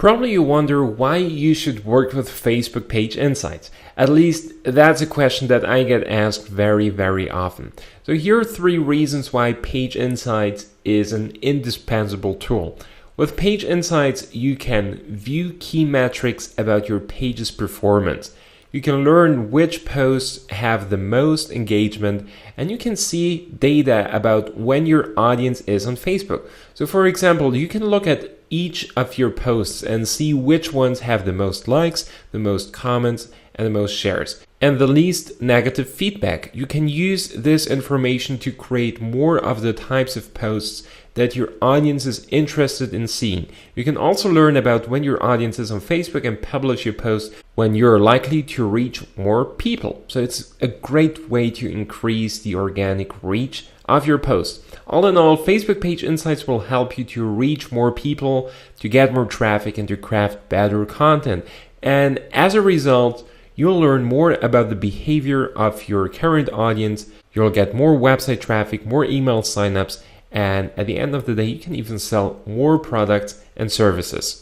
Probably you wonder why you should work with Facebook Page Insights. At least that's a question that I get asked very, very often. So here are 3 reasons why Page Insights is an indispensable tool. With Page Insights, you can view key metrics about your page's performance. You can learn which posts have the most engagement, and you can see data about when your audience is on Facebook. So for example, you can look at each of your posts and see which ones have the most likes, the most comments, and the most shares, and the least negative feedback. You can use this information to create more of the types of posts that your audience is interested in seeing. You can also learn about when your audience is on Facebook and publish your post when you're likely to reach more people. So it's a great way to increase the organic reach of your post. All in all, Facebook Page Insights will help you to reach more people, to get more traffic, and to craft better content. And as a result, you'll learn more about the behavior of your current audience. You'll get more website traffic, more email signups, and at the end of the day, you can even sell more products and services.